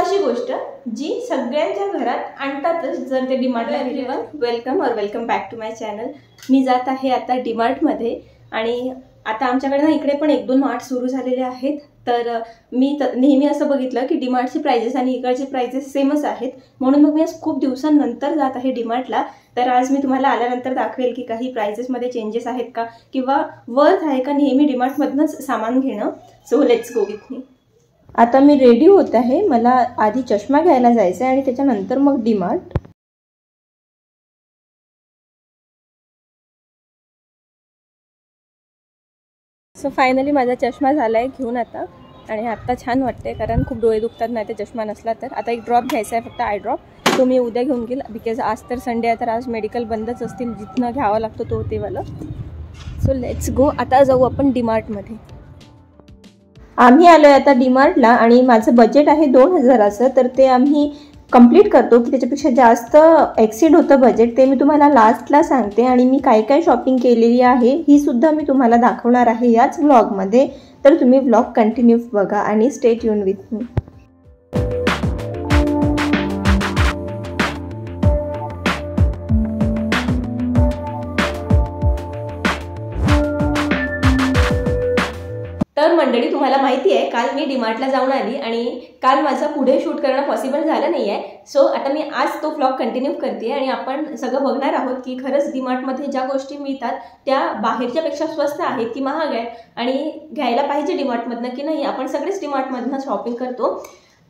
अशी गोष्ट जी सगळ्यांच्या घरात आणतातच जर ते डीमार्टला everyone welcome back to my channel. मी जात आहे आता डीमार्टमध्ये आणि आता आमच्याकडे ना इकडे पण 1-2 मार्ट सुरू झालेले आहेत। तर मी नेहमी असं बघितलं की डीमार्टचे प्राइजेस आणि इकडचे प्राइजेस सेमच आहेत, म्हणून मग मी आज खूप दिवसांनंतर जात आहे डीमार्टला। तर आज मी तुम्हाला आल्यानंतर दाखवेल की काही प्राइजेसमध्ये चेंजेस आहेत का किंवा वर्थ आहे का नेहमी डीमार्टमधनंच सामान घेणं। So let's go with me. आता मी रेडी होत आहे, मला आधी चष्मा घ्यायला जायचं आहे आणि त्याच्यानंतर मग डीमार्ट। सो फायनली माझा चष्मा झालाय घेऊन आता आणि आता छान वाटते कारण खूप डोळे दुखतात नाही तर चष्मा नसला तर। आता एक ड्रॉप घ्यायचा आहे फक्त आय ड्रॉप, तो मी उद्या घेऊन घेईल बिकॉज आज तर संडे आहे तर आज मेडिकल बंदच असतील, जिथनं घ्यावा लागतो तो ते वाला। सो लेट्स गो, आता जाऊ आपण डीमार्टमध्ये। आम्ही आलोय आता डीमार्टला आणि माझं बजेट आहे 2000चं, तर ते आम्ही कंप्लीट करतो की त्याच्यापेक्षा जास्त एक्सीड होतं बजेट ते मी तुम्हाला लास्टला सांगते। आणि मी काय काय शॉपिंग केलेली आहे ही सुद्धा मी तुम्हाला दाखवणार आहे याच व्लॉगमध्ये, तर तुम्ही व्लॉग कंटिन्यू बघा आणि स्टे ट्यून विथ मी। तर मंडळी तुम्हाला माहिती आहे काल मी डीमार्टला जाऊन आली आणि काल माझं पुढे शूट करणं पॉसिबल झालं नाही आहे। सो आता मी आज तो व्लॉग कंटिन्यू करते आणि आपण सगळं बघणार आहोत की खरंच डीमार्टमध्ये ज्या गोष्टी मिळतात त्या बाहेरच्यापेक्षा स्वस्त आहेत की महाग आहेत आणि घ्यायला पाहिजे डीमार्टमधनं की नाही। आपण सगळेच डीमार्टमधनं शॉपिंग करतो,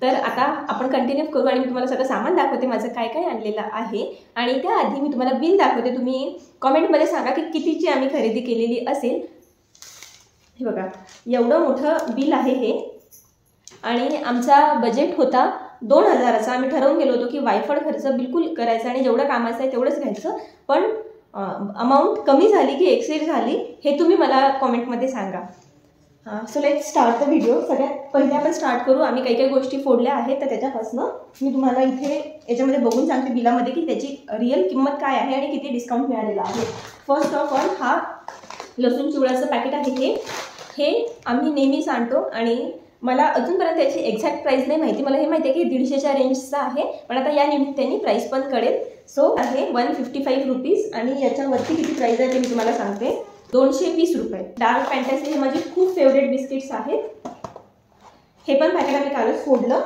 तर आता आपण कंटिन्यू करू आणि मी तुम्हाला सगळं सामान दाखवते माझं काय काय आणलेलं आहे। आणि त्याआधी मी तुम्हाला बिल दाखवते, तुम्ही कमेंटमध्ये सांगा की कितीची आम्ही खरेदी केलेली असेल। हे बघा एवढं मोठं बिल आहे हे आणि आमचा बजेट होता 2000चा। आम्ही ठरवून गेलो होतो की वायफळ खर्च बिलकुल करायचा आणि जेवढं कामाचं आहे तेवढंच घ्यायचं, पण अमाऊंट कमी झाली की एक्सीड झाली हे तुम्ही मला कमेंटमध्ये सांगा। So let's start the video. सगळ्यात पहिले आपण स्टार्ट करू, आम्ही काही काही गोष्टी फोडल्या आहेत तर त्याच्यापासून मी तुम्हाला इथे याच्यामध्ये बघून सांगते बिलामध्ये की त्याची रिअल किंमत काय आहे आणि किती डिस्काउंट मिळालेला आहे। फर्स्ट ऑफ ऑल हा लसूण चिवड्याचं पॅकेट आहे, हे आम्ही नेहमीच आणतो आणि मला अजूनपर्यंत याची एक्झॅक्ट प्राइस नाही माहिती। मला हे माहिती आहे की 150च्या रेंजचा आहे, पण आता या निमित्ताने प्राइस पण कळेल। सो आहे 155 रुपीज आणि याच्यावरती किती प्राइस आहे ते मी तुम्हाला सांगते, 220 रुपये। डार्क फॅन्टसी हे माझे खूप फेवरेट बिस्किट्स आहेत, हे पण पॅकेट आम्ही कालच फोडलं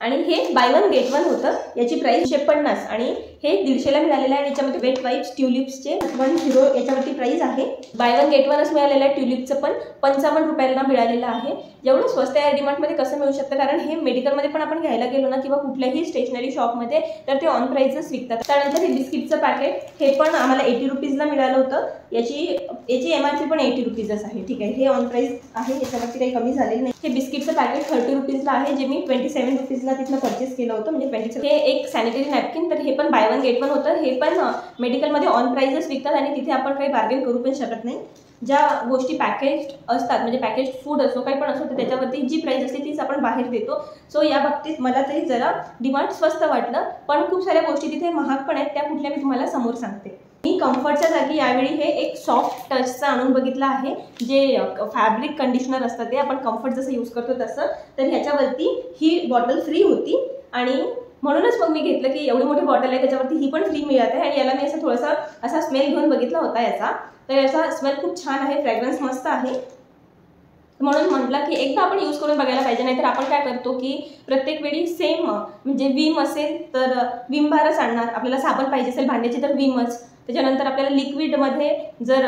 आणि हे बाय 1 गेट 1 होतं। याची प्राइस 150 आणि हे 150ला मिळालेलं आहे। याच्यामध्ये वेट वाईप्स ट्युलिप्सचे 10 याच्यावरती प्राइस आहे। बाय 1 गेट 1च मिळालेलं आहे। ट्युलिपचं पण 55 रुपयाला मिळालेलं आहे। एवढं स्वस्त आहे डीमार्टमध्ये कसं मिळू शकतं, कारण हे मेडिकलमध्ये पण आपण घ्यायला गेलो ना किंवा कुठल्याही स्टेशनरी शॉपमध्ये तर ते ऑन प्राइसच विकतात। त्यानंतर हे बिस्किटचं पॅकेट हे पण आम्हाला 80 रुपीजला मिळालं होतं। याची MRP पण 80 रुपीजच आहे, ठीक आहे। हे ऑन प्राइस आहे, याच्यावरती काही कमी झालेलं नाही। हे बिस्किटचं पॅकेट 30 रुपीजला आहे, जे मी 27 रुपीजला तिथनं परचेस केलं होतं, म्हणजे 27। हे एक सॅनिटरी नॅपकिन, तर हे पण बाय 1 गेट 1 होतं। हे पण मेडिकलमध्ये ऑन प्राइसच विकतात आणि तिथे आपण काही बार्गेन करू पण शकत नाही। ज्या गोष्टी पॅकेज्ड असतात म्हणजे पॅकेज्ड फूड असो काही पण असो तर त्याच्यावरती जी प्राइस असते तीच आपण बाहेर देतो। सो या बाबतीत मला तरी जरा डीमार्ट स्वस्त वाटलं, पण खूप साऱ्या गोष्टी तिथे महाग पण आहेत, त्या कुठल्या मी तुम्हाला समोर सांगते। मी कम्फर्टच्या जागी यावेळी हे एक सॉफ्ट टचचं आणून बघितलं आहे, जे फॅब्रिक कंडिशनर असतं ते आपण कम्फर्ट जसं यूज करतो तसं। तर ह्याच्यावरती ही बॉटल फ्री होती आणि म्हणूनच मग मी घेतलं की एवढी मोठी बॉटल आहे त्याच्यावरती ही पण फ्री मिळत आहे। आणि याला मी असं थोडासा असा स्मेल घेऊन बघितला होता याचा, तर याचा स्मेल खूप छान आहे, फ्रॅग्रन्स मस्त आहे, म्हणून म्हटलं की एकदा आपण यूज करून बघायला पाहिजे। नाहीतर आपण काय करतो की प्रत्येक वेळी सेम, म्हणजे विम असेल तर विम बारच आणणार, आपल्याला साबण पाहिजे असेल भांड्याची तर विमच, त्याच्यानंतर आपल्याला लिक्विडमध्ये जर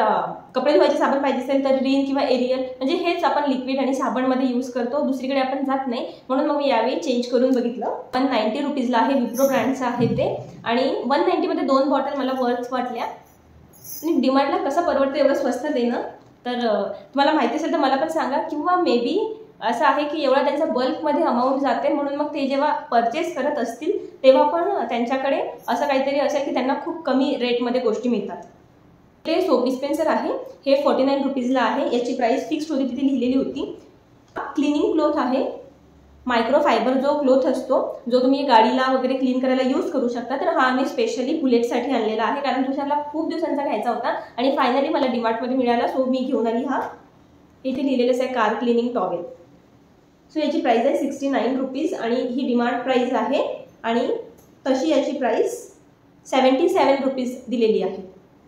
कपडे धुवायचे साबण पाहिजे असेल तर रिन किंवा एरियल, म्हणजे हेच आपण लिक्विड आणि साबणमध्ये यूज करतो, दुसरीकडे आपण जात नाही। म्हणून मग मी यावेळी चेंज करून बघितलं। 190 रुपीजला आहे, विप्रो ब्रँडचं आहे ते, आणि 190 मध्ये 2 बॉटल मला वर्थ वाटल्या। आणि डीमार्टला कसं परवडतं एवढं स्वस्त देणं, तर तुम्हाला माहिती असेल तर मला पण सांगा, किंवा मे बी असं आहे की एवढा त्यांचा बल्कमध्ये अमाऊंट जाते म्हणून मग ते जेव्हा परचेस करत असतील तेव्हा पण त्यांच्याकडे असं काहीतरी असेल की त्यांना खूप कमी रेटमध्ये गोष्टी मिळतात। ते सोप डिस्पेन्सर आहे, हे 49 रुपीजला आहे, याची प्राइस फिक्स्ड होती, तिथे लिहिलेली होती। क्लिनिंग क्लोथ आहे, मायक्रोफायबर जो क्लोथ असतो जो तुम्ही गाडीला वगैरे क्लीन करायला यूज करू शकता, तर हा मी स्पेशली बुलेटसाठी आणलेला आहे कारण तुषारला खूप दिवसांचा घ्यायचा होता आणि फायनली मला डीमार्टमध्ये मिळाला। सो मी घेऊन आली हा, इथे लिहिलेलंच आहे कार क्लिनिंग टॉवेल। सो याची प्राइस आहे 69 रुपीज आणि ही डिमार्ट प्राइस आहे आणि तशी याची प्राइस 77 रुपीज दिलेली आहे.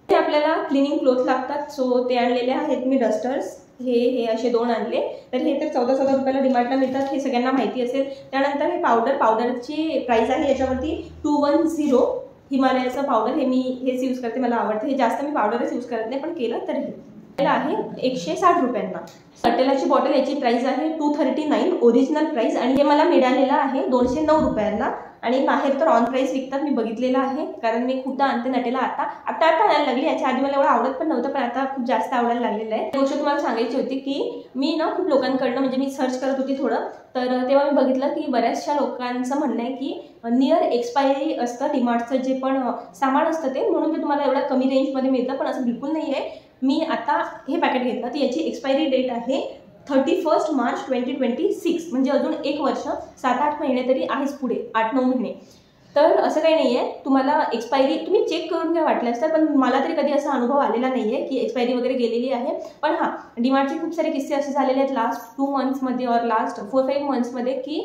ते आपल्याला क्लिनिंग क्लोथ लागतात, सो ते आणलेले आहेत मी डस्टर्स. हे असे 2 आणले. तर हे तर 14-14 रुपयाला डिमार्टला मिळतात, हे सगळ्यांना माहिती असेल. त्यानंतर हे पावडरची प्राइस आहे याच्यावरती 210 हिमालयाचं पावडर. हेच यूज करते, मला आवडतं हे जास्त. मी पावडरच यूज करत नाही, पण केलं तर हे आहे 160 रुपयांना. सटेलाची बॉटल याची प्राइस आहे 239 ओरिजिनल प्राइस आणि हे मला मिळालेलं आहे 209 रुपयांना. आणि बाहेर तर ऑन प्राइस विकतात, मी बघितलेलं आहे, कारण मी खूपदा आणते नटेला. आता आणायला लागली. याच्या आधी मला एवढं आवडत पण नव्हतं, पण आता खूप जास्त आवडायला लागलेलं आहे. गोष्ट तुम्हाला सांगायची होती की मी ना खूप लोकांकडनं म्हणजे मी सर्च करत होती थोडं, तर तेव्हा मी बघितलं की बऱ्याचशा लोकांचं म्हणणं आहे की नियर एक्सपायरी असतं डिमार्टचं जे पण सामान असतं ते, म्हणून ते तुम्हाला एवढ्या कमी रेंजमध्ये मिळतं. पण असं बिलकुल नाही आहे. मी आता हे पॅकेट घेतलं, तर याची एक्सपायरी डेट आहे 31 मार्च 2026, म्हणजे अजून 1 वर्ष 7-8 महिने तरी आहेच पुढे, 8-9 महिने. तर असं काही नाही आहे. तुम्हाला एक्सपायरी तुम्ही चेक करून घ्या वाटल्यास तर, पण मला तरी कधी असा अनुभव आलेला नाही आहे की एक्सपायरी वगैरे गेलेली आहे. पण हां, डिमार्टचे खूप सारे किस्से असे झालेले आहेत लास्ट 2 मंथ्समध्ये और लास्ट 4-5 मंथ्समध्ये की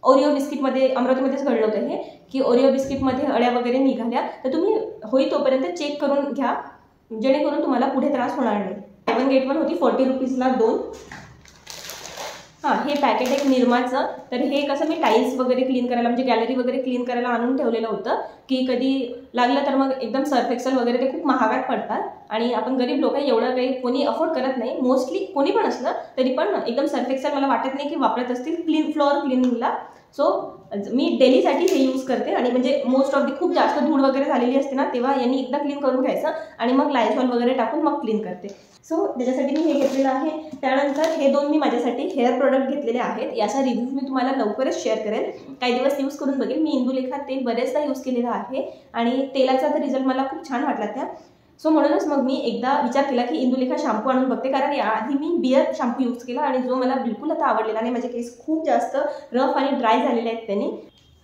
ओरिओ बिस्किटमध्ये, अमरावतीमध्येच घडलं होतं हे, की ओरिओ बिस्किटमध्ये अळ्या वगैरे निघाल्या. तर तुम्ही होई तोपर्यंत चेक करून घ्या, जेणेकरून तुम्हाला पुढे त्रास होणार नाही. 7 गेट 1 होती 40 रुपीजला 2. हां, हे पॅकेट एक निरमाचं. तर हे कसं मी टाईल्स वगैरे क्लीन करायला, म्हणजे गॅलरी वगैरे क्लीन करायला आणून ठेवलेलं होतं की कधी लागलं तर मग एकदम सर्फ एक्सेल वगैरे ते खूप महागात पडतात आणि आपण गरीब लोक एवढं काही कोणी अफोर्ड करत नाही. मोस्टली कोणी पण असलं तरी पण एकदम सर्फ एक्सेल मला वाटत नाही की वापरत असतील फ्लोअर क्लिनिंगला. सो मी डेलीसाठी हे यूज करते आणि म्हणजे मोस्ट ऑफ दी खूप जास्त धूळ वगैरे झालेली असते ना, तेव्हा यांनी एकदा क्लीन करून घ्यायचं आणि मग लायझॉल वगैरे टाकून मग क्लीन करते. सो त्याच्यासाठी मी हे घेतलेलं आहे. त्यानंतर हे 2 मी माझ्यासाठी हेअर प्रोडक्ट घेतलेले आहेत. याचा रिव्ह्यू मी तुम्हाला लवकरच शेअर करेल. काही दिवस यूज करून बघेल. मी इंदुलेखा तेल बरेचदा यूज केलेलं आहे आणि तेलाचा तर रिझल्ट मला खूप छान वाटला त्या. सो म्हणूनच मग मी एकदा विचार केला की इंदुलेखा शॅम्पू आणून बघते, कारण याआधी मी बियर शॅम्पू यूज केला आणि जो मला बिलकुल आता आवडलेला नाही. माझे केस खूप जास्त रफ आणि ड्राय झालेले आहेत त्यांनी.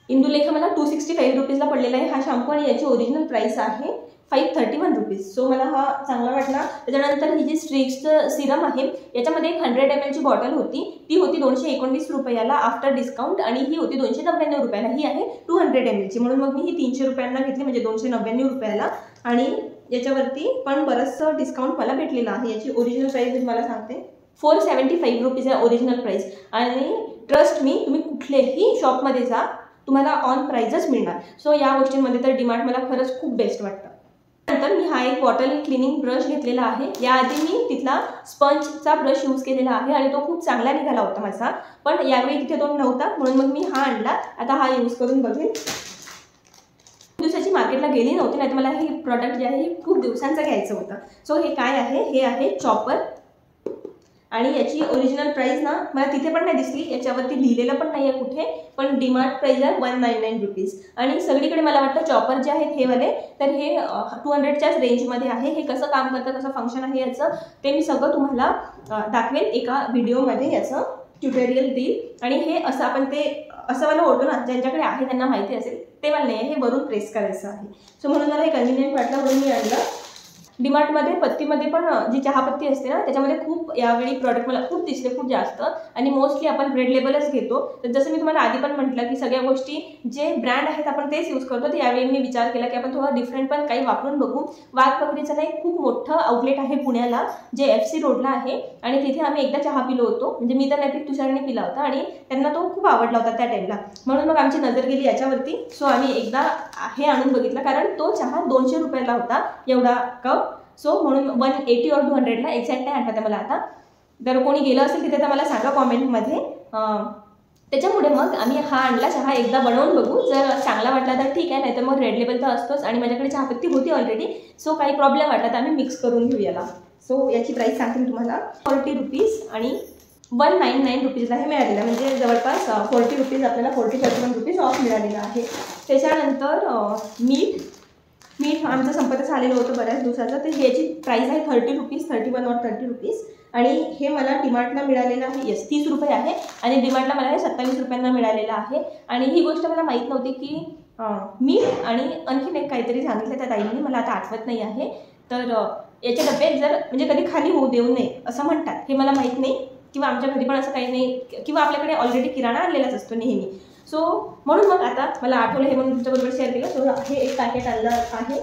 इंदुलेखा मला 265 रुपीजला पडलेला आहे हा शॅम्पू आणि याची ओरिजिनल प्राइस आहे 531 रुपीज. सो मला हा चांगला वाटला. त्याच्यानंतर ही जी स्ट्रिक्सचं सिरम आहे याच्यामध्ये एक 100 ml ची बॉटल होती, ती होती 219 रुपयाला आफ्टर डिस्काउंट आणि ही होती 299 रुपयाला. ही आहे 200 ml ची, म्हणून मग मी ही 300 रुपयांना घेतली, म्हणजे 299 रुपयाला. आणि याच्यावरती पण बरंचसं डिस्काउंट मला भेटलेलं आहे. याची ओरिजिनल प्राइस मी तुम्हाला सांगते 475 रुपीज आहे ओरिजिनल प्राइस. आणि ट्रस्ट मी, तुम्ही कुठलेही शॉपमध्ये जा, तुम्हाला ऑन प्राइसच मिळणार. सो या गोष्टींमध्ये तर डिमार्ट मला खरंच खूप बेस्ट वाटतं. नंतर मी हा एक बॉटल क्लिनिंग ब्रश घेतलेला आहे. याआधी मी तिथला स्पंजचा ब्रश यूज केलेला आहे आणि तो खूप चांगला निघाला होता माझा, पण यावेळी तिथे तो नव्हता, म्हणून मग मी हा आणला. आता हा यूज करून बघेन. दिवसाची मार्केटला गेली नव्हती, नाही तर मला हे प्रॉडक्ट जे आहे हे खूप दिवसांचं घ्यायचं होतं. सो हे काय आहे, हे आहे चॉपर आणि याची ओरिजिनल प्राइस ना मला तिथे पण नाही दिसली, याच्यावरती लिहिलेलं पण नाही आहे कुठे, पण डिमार्ट प्राइस आहे 199 रुपीज. आणि सगळीकडे मला वाटतं चॉपर जे आहेत हे वाले, तर हे 200च्याच रेंजमध्ये आहे. हे कसं काम करतं, कसं फंक्शन आहे याचं, ते मी सगळं तुम्हाला दाखवेल एका व्हिडिओमध्ये, याचं ट्युटोरियल देईल. आणि हे असं आपण ते असं वाला होतो ना, ज्यांच्याकडे आहे त्यांना माहिती असेल, ते मला नाही, हे वरून प्रेस करायचं आहे. सो म्हणून मला हे कन्व्हिनियंट वाटलं, म्हणून मी आणलं. डिमार्टमध्ये पत्तीमध्ये पण जी चहापत्ती असते ना, त्याच्यामध्ये खूप यावेळी प्रॉडक्ट मला खूप दिसले, खूप जास्त. आणि मोस्टली आपण रेड लेबलच घेतो. तर जसं मी तुम्हाला आधी पण म्हटलं की सगळ्या गोष्टी जे ब्रँड आहेत आपण तेच यूज करतो. तर यावेळी मी विचार केला की आपण थोडा डिफरंट पण काही वापरून बघू. वाघबकरीचं ना एक खूप मोठं आउटलेट आहे पुण्याला, जे FC रोडला आहे आणि तिथे आम्ही एकदा चहा पिलो होतो. म्हणजे मी तर नाही, तुषारने पिला होता आणि त्यांना तो खूप आवडला होता त्या टाईमला, म्हणून मग आमची नजर गेली याच्यावरती. सो आम्ही एकदा हे आणून बघितलं, कारण तो चहा 200 रुपयाला होता एवढा कप. सो म्हणून 180 और 200ला, एक्झॅक्ट नाही आठवतं मला आता. जर कोणी गेलं असेल तिथे तर मला सांगा कॉमेंटमध्ये. त्याच्यामुळे मग आम्ही हा आणला चहा, एकदा बनवून बघू. जर चांगला वाटला तर ठीक आहे, नाहीतर मग रेड लेबल तर असतोच आणि माझ्याकडे चहापत्ती होती ऑलरेडी. सो काही प्रॉब्लेम वाटला तर आम्ही मिक्स करून घेऊ याला. सो याची प्राईस सांगते मी तुम्हाला 40 रुपीज आणि 199 रुपीजला हे मिळालेलं, म्हणजे जवळपास 40 रुपीज आपल्याला 41 रुपीज ऑफ मिळालेलं आहे. त्याच्यानंतर मीठ आमचं संपतच आलेलं होतं बऱ्याच दिवसाचं, तर ह्याची प्राइस आहे 30 रुपीज, 31 और 30 रुपीज. आणि हे मला डिमार्टला मिळालेलं आहे, 30 रुपये आहे आणि डिमार्टला मला हे 27 रुपयांना मिळालेलं आहे. आणि ही गोष्ट मला माहीत नव्हती की मीठ आणि आणखीन एक काहीतरी सांगितलं त्या ताईंनी, मला आता आठवत नाही आहे. तर याचे डबे जर म्हणजे कधी खाली होऊ देऊ नये असं म्हणतात, हे मला माहीत नाही. किंवा आमच्या घरी पण असं काही नाही, किंवा आपल्याकडे ऑलरेडी किराणा आणलेलाच असतो नेहमी. सो म्हणून मग आता मला आठवलं हे म्हणून तुमच्याबरोबर शेअर केलं. सो हे एक पॅकेट आणलं आहे.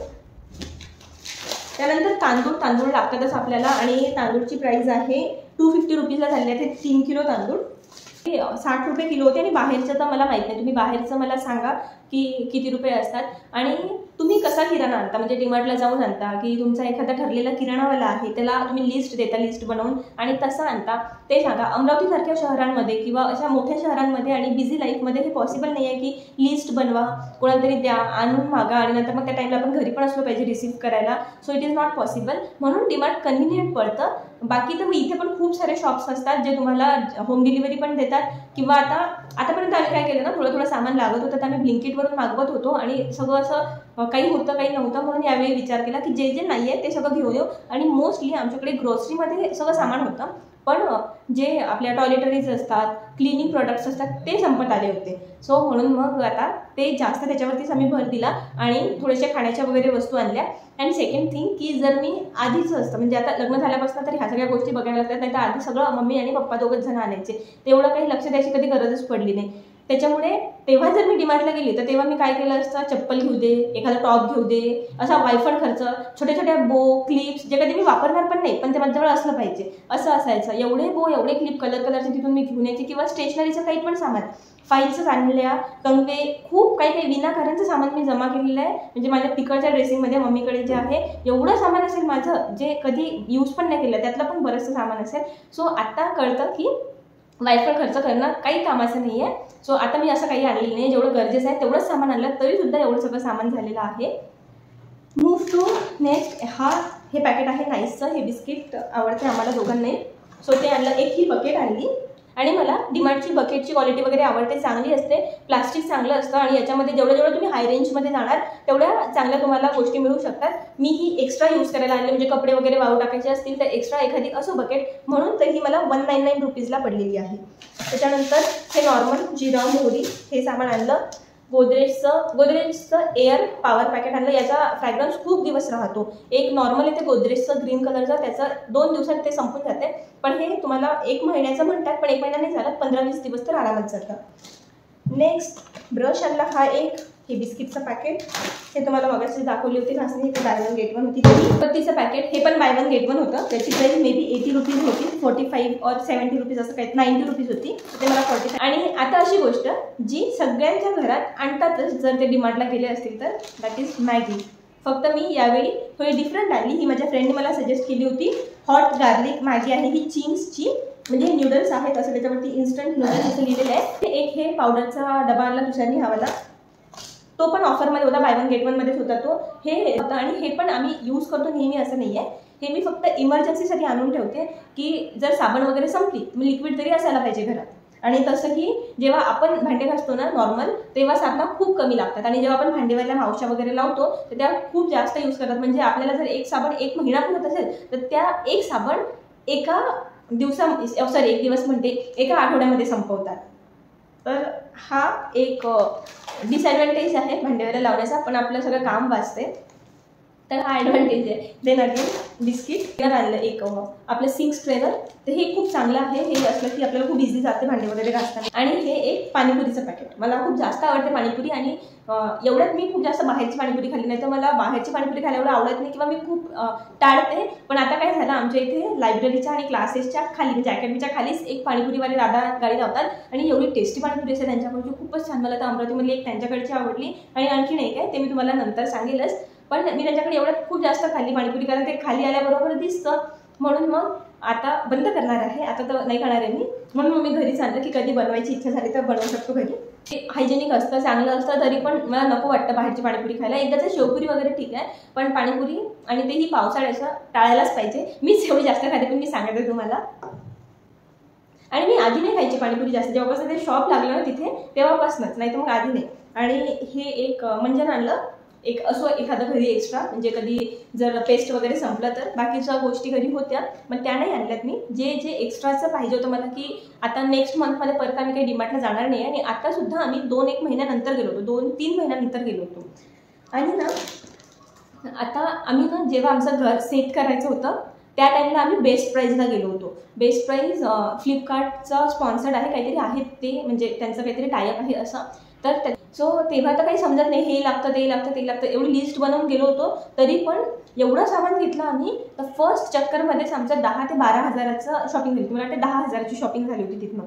त्यानंतर तांदूळ लागतातच आपल्याला, आणि तांदूळची प्राईस आहे 250 रुपीजला झालेली आहे. 3 किलो तांदूळ 60 रुपये किलो होते. आणि बाहेरचं तर मला माहीत नाही, तुम्ही बाहेरचं मला सांगा की किती रुपये असतात, आणि तुम्ही कसा किराणा आणता, म्हणजे डीमार्टला जाऊन आणता की तुमचा एखादा ठरलेला किराणावाला आहे त्याला तुम्ही लिस्ट देता, लिस्ट बनवून आणि तसं आणता, ते सांगा. अमरावतीसारख्या शहरांमध्ये किंवा अशा मोठ्या शहरांमध्ये आणि बिझी लाईफमध्ये हे पॉसिबल नाही आहे की लिस्ट बनवा, कोणाला तरी द्या, आणून मागा, आणि नंतर मग त्या टाईमला आपण घरी पण असलो पाहिजे रिसीव्ह करायला. So it is not possible. म्हणून डीमार्ट कन्व्हिनियंट पडतं. बाकी तर इथे पण खूप सारे शॉप्स असतात जे तुम्हाला होम डिलिव्हरी पण देतात, किंवा आतापर्यंत आम्ही काय केलं ना, थोडं सामान लागत होतं तर आम्ही ब्लिंकिटवरून मागवत होतो, आणि सगळं असं काही होतं काही नव्हतं. म्हणून यावेळी विचार केला की जे जे नाही आहे ते सगळं घेऊन येऊ. आणि मोस्टली आमच्याकडे ग्रोसरीमध्ये सगळं सामान होतं, पण जे आपल्या टॉयलेटरीज असतात, क्लिनिंग प्रोडक्ट्स असतात, ते संपत आले होते. सो म्हणून मग आता ते जास्त त्याच्यावरतीच आम्ही भर दिला आणि थोड्याशा खाण्याच्या वगैरे वस्तू आणल्या. अँड सेकंड थिंग की जर मी आधीच असतं, म्हणजे आता लग्न झाल्यापासून तर ह्या सगळ्या गोष्टी बघायला लागतात, नाही तर आधी सगळं मम्मी आणि पप्पा दोघंच जण आणायचे, तेवढं काही लक्ष द्यायची कधी गरजच पडली नाही. त्याच्यामुळे तेव्हा जर मी डीमार्टला गेली तर तेव्हा मी काय केलं असतं, चप्पल घेऊ दे, एखादा टॉप घेऊ दे, असा वायफळ खर्च, छोट्या छोट्या बो क्लिप्स जे कधी मी वापरणार पण नाही पण ते माझ्याजवळ असलं पाहिजे असं असायचं. एवढे बो, एवढे क्लिप कलरचे तिथून मी घेऊन यायचे, किंवा स्टेशनरीचं काही पण सामान, फाईल्सच आणल्या, कंगवे, खूप काही विनाकारणचं सामान मी जमा केलेलं आहे. म्हणजे माझ्या तिकडच्या ड्रेसिंगमध्ये मम्मीकडे जे आहे एवढं सामान असेल माझं जे कधी यूज पण नाही केलं, त्यातलं पण बरंचसं सामान असेल. सो आता कळतं की वायफळ खर्च करणं काही कामाचं नाही आहे. सो आता मी असं काही आणलेलं नाही, जेवढं गरजेचं आहे तेवढंच सामान आणलं, तरीसुद्धा एवढं सगळं सामान झालेलं आहे. Move to next. हे पॅकेट आहे नाईसचं. हे बिस्किट आवडते आम्हाला दोघांनाही. सो ते आणलं. एक ही बकेट आणली, आणि मला डीमार्टची बकेटची क्वालिटी वगैरे आवडते, चांगली असते, प्लास्टिक चांगलं असतं, आणि याच्यामध्ये जेवढं तुम्ही हाय रेंजमध्ये जाणार तेवढ्या चांगल्या तुम्हाला गोष्टी मिळू शकतात. मी ही एक्स्ट्रा यूज करायला आणली, म्हणजे कपडे वगैरे वाळू टाकायचे असतील तर एक्स्ट्रा एखादी असं बकेट, म्हणून तर ही मला 199 रुपीजला पडलेली आहे. त्याच्यानंतर हे नॉर्मल जिरा मोहरी हे सामान आणलं. गोदरेजचं एअर पॉवर पॅकेट आणलं. याचा फ्रॅग्रन्स खूप दिवस राहतो. एक नॉर्मल येते गोदरेजचं ग्रीन कलरचं, त्याचं 2 दिवसात ते संपून जाते, पण हे तुम्हाला 1 महिन्याचं म्हणतात, पण 1 महिना नाही झालं, 15-20 दिवस तर आरामात जातं. नेक्स्ट ब्रश आणला. हे बिस्किटचं पॅकेट, हे तुम्हाला मगाशी दाखवली होती घासणी, ते बाय वन गेट वन होती. पत्तीचं पॅकेट, हे पण बाय वन गेट वन होतं. त्याची प्राईस मे बी 80 रुपीज होती, 45 और 70 रुपीज असं काही, 90 रुपीज होती, ते मला 45. आणि आता अशी गोष्ट जी सगळ्यांच्या घरात आणतातच जर ते डीमार्टला गेले असतील तर, दॅट इज मॅगी. फक्त मी यावेळी थोडी डिफरंट आणली. ही माझ्या फ्रेंडने मला सजेस्ट केली होती. हॉट गार्लिक मॅगी आहे ही, चिंग्सची, म्हणजे नूडल्स आहेत असं त्याच्यावरती इन्स्टंट नूडल्स असं लिहिलेलं आहे. एक हे पावडरचा डबा आणला दुसऱ्यांनी हवाला, तो पण ऑफरमध्ये होता, बाय वन गेट वनमध्येच होता तो. हे होतं, आणि हे पण आम्ही यूज करतो नेहमी असं नाही आहे. हे मी फक्त इमर्जन्सीसाठी आणून ठेवते की जर साबण वगैरे संपली मग लिक्विड तरी असायला पाहिजे घरात. आणि तसंही जेव्हा आपण भांडे घासतो ना नॉर्मल, तेव्हा साबण खूप कमी लागतात, आणि जेव्हा आपण भांडेवाल्या मावशा वगैरे लावतो तर त्या खूप जास्त यूज करतात. म्हणजे आपल्याला जर एक साबण 1 महिना पुरत असेल तर त्या एक साबण एक दिवस म्हणते एका आठवड्यामध्ये संपवतात. तर हा एक डिसएडव्हान्टेज आहे भांडेवाला लावण्याचा, पण आपलं सगळं काम वाचते, तर हा ॲडव्हान्टेज आहे. देन अगेन बिस्किट आणलं एक आपलं सिंक स्ट्रेनर, तर हे खूप चांगलं आहे. हे असलं की आपल्याला खूप इझी जाते भांडे वगैरे घासताना. आणि हे एक पाणीपुरीचं पॅकेट, मला खूप जास्त आवडते पाणीपुरी, आणि एवढ्यात मी खूप जास्त बाहेरची पाणीपुरी खाल्ली नाही, तर मला बाहेरची पाणीपुरी खायला एवढं आवडत नाही, किंवा मी खूप टाळते. पण आता काय झालं, आमच्या इथे लायब्ररीच्या आणि क्लासेसच्या खाली, म्हणजे अकॅडमीच्या खालीच एक पाणीपुरीवाले दादा गाडी लावतात, आणि एवढी टेस्टी पाणीपुरी असते त्यांच्याकडची, खूपच छान. मला तर अमरावतीमधली एक त्यांच्याकडची आवडली, आणि आणखी नाही काय ते मी तुम्हाला नंतर सांगेलच. पण मी त्यांच्याकडे एवढ्यात खूप जास्त खाल्ली पाणीपुरी, कारण ते खाली आल्याबरोबर दिसतं, म्हणून मग आता बंद करणार आहे. आता तर नाही खाणार आहे मी, म्हणून मग मी घरीच आणलं की कधी बनवायची इच्छा झाली तर बनवू शकतो घरी. ते हायजेनिक असतं, चांगलं असतं, तरी पण मला नको वाटतं बाहेरची पाणीपुरी खायला. एकदाचं शेवपुरी वगैरे ठीक आहे, पण पाणीपुरी आणि तेही पावसाळ्याचं टाळायलाच पाहिजे. मीच एवढी जास्त खाते, पण मी सांगते तुम्हाला. आणि मी आधी नाही खायची पाणीपुरी जास्त, जेव्हापासून ते शॉप लागलं ना तिथे तेव्हापासूनच, नाही तर मग आधी नाही. आणि हे एक मंजन आणलं, एक असं एखादं घरी एक्स्ट्रा, म्हणजे कधी जर पेस्ट वगैरे संपलं तर. बाकीच्या गोष्टी घरी होत्या, मग त्या नाही आणल्यात मी. जे एक्स्ट्राचं पाहिजे होतं मला, की आता नेक्स्ट मंथमध्ये परत आम्ही काही डीमार्टला जाणार नाही, आणि आतासुद्धा आम्ही 2-1 महिन्यानंतर गेलो होतो, 2-3 महिन्यानंतर गेलो होतो. आणि ना आता आम्ही ना जेव्हा आमचं घर सेट करायचं होतं त्या टाईमला आम्ही बेस्ट प्राईजला गेलो होतो. बेस्ट प्राईज फ्लिपकार्टचा स्पॉन्सर्ड आहे, काहीतरी आहेत ते, म्हणजे त्यांचं काहीतरी टायअप आहे असं. तर सो तेव्हा तर काही समजत नाही, हे लागतं ते लागतं ते लागतं, एवढी लिस्ट बनवून गेलो होतो. तरी पण एवढं सामान घेतलं आम्ही, तर फर्स्ट चक्करमध्येच आमचं 10 ते 12 हजाराचं शॉपिंग झाली. मला वाटतं 10 हजाराची शॉपिंग झाली होती तिथनं.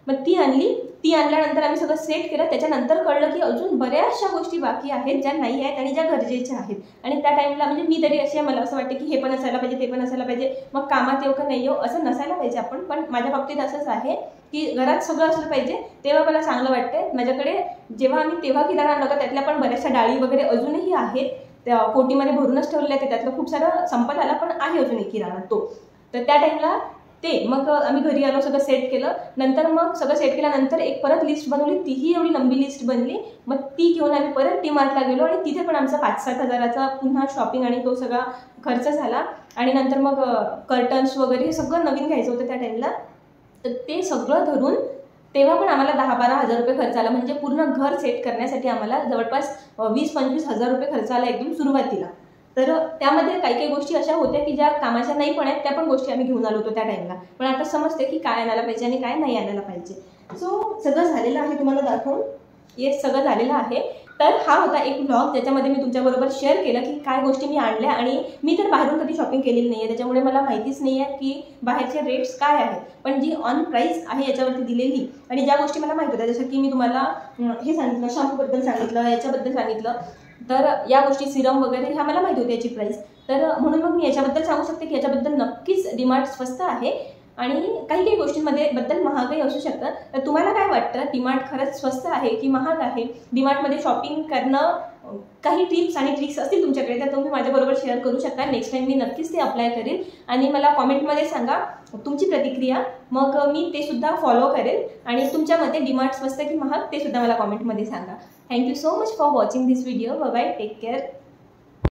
मग ती आणल्यानंतर आम्ही सगळं सेट केलं. त्याच्यानंतर कळलं की अजून बऱ्याचशा गोष्टी बाकी आहेत ज्या नाही आहेत आणि ज्या गरजेच्या आहेत. आणि त्या टाईमला म्हणजे मी तरी अशी आहे, मला असं वाटतं की हे पण असायला पाहिजे, ते पण असायला पाहिजे, मग कामात येऊ का नाही येऊ असं नसायला पाहिजे आपण. पण माझ्या बाबतीत असंच आहे की घरात सगळं असलं पाहिजे, तेव्हा मला चांगलं वाटतंय. माझ्याकडे जेव्हा आम्ही तेव्हा किराणा आणला होता त्यातल्या पण बऱ्याचशा डाळी वगैरे अजूनही आहेत, त्या कोटीमध्ये भरूनच ठेवलेल्या आहेत. त्यातलं खूप सारं संपत आला पण आहे अजून एक किराणा तो. तर त्या टाईमला मग आम्ही घरी आलो, सगळं सेट केलं. नंतर मग सगळं सेट केल्यानंतर एक परत लिस्ट बनवली, तीही एवढी लंबी लिस्ट बनली. मग ती घेऊन आम्ही परत डीमार्टला गेलो आणि तिथे पण आमचा 5-7 हजाराचा पुन्हा शॉपिंग आणि तो सगळा खर्च झाला. आणि नंतर मग कर्टन्स वगैरे हे सगळं नवीन घ्यायचं होतं त्या टाईमला. तर ते सगळं धरून तेव्हा पण आम्हाला 10-12 हजार रुपये खर्च आला. म्हणजे पूर्ण घर सेट करण्यासाठी आम्हाला जवळपास 20-25 हजार रुपये खर्च आला एकदम सुरुवातीला. तर त्यामध्ये काही काही गोष्टी अशा होत्या की ज्या कामाच्या नाही पण आहेत, त्या पण गोष्टी आम्ही घेऊन आलो होतो त्या टाईमला. पण आता समजते की काय आणायला पाहिजे आणि काय नाही आणायला पाहिजे. सो सगळं झालेलं आहे, तुम्हाला दाखवून येस सगळं झालेलं आहे. तर हा होता एक व्लॉग ज्याच्यामध्ये मी तुमच्याबरोबर शेअर केलं की काय गोष्टी मी आणल्या. आणि मी तर बाहेरून कधी शॉपिंग केलेली नाही आहे, त्याच्यामुळे मला माहितीच नाही आहे की बाहेरचे रेट्स काय आहेत. पण जी ऑन प्राईस आहे याच्यावरती दिलेली आणि ज्या गोष्टी मला माहीत होत्या, जसं की मी तुम्हाला हे सांगितलं, शॅम्पूबद्दल सांगितलं, याच्याबद्दल सांगितलं, तर या गोष्टी सिरम वगैरे ह्या मला माहिती होती याची प्राईस. तर म्हणून मग मी याच्याबद्दल सांगू शकते की याच्याबद्दल नक्कीच डीमार्ट स्वस्त आहे. आणि काही काही गोष्टींमध्ये बद्दल महागही असू शकतं. तर तुम्हाला काय वाटतं, डीमार्ट खरंच स्वस्त आहे की महाग आहे? डीमार्टमध्ये शॉपिंग करणं काही टिप्स आणि ट्रिक्स असतील तुमच्याकडे तर तुम्ही माझ्याबरोबर शेअर करू शकता. नेक्स्ट टाईम मी नक्कीच ते अप्लाय करेन आणि मला कॉमेंटमध्ये सांगा तुमची प्रतिक्रिया, मग मी ते सुद्धा फॉलो करेन. आणि तुमच्या मते डीमार्ट स्वस्त की महाग ते सुद्धा मला कॉमेंटमध्ये सांगा. Thank you so much for watching this video. Bye bye, take care.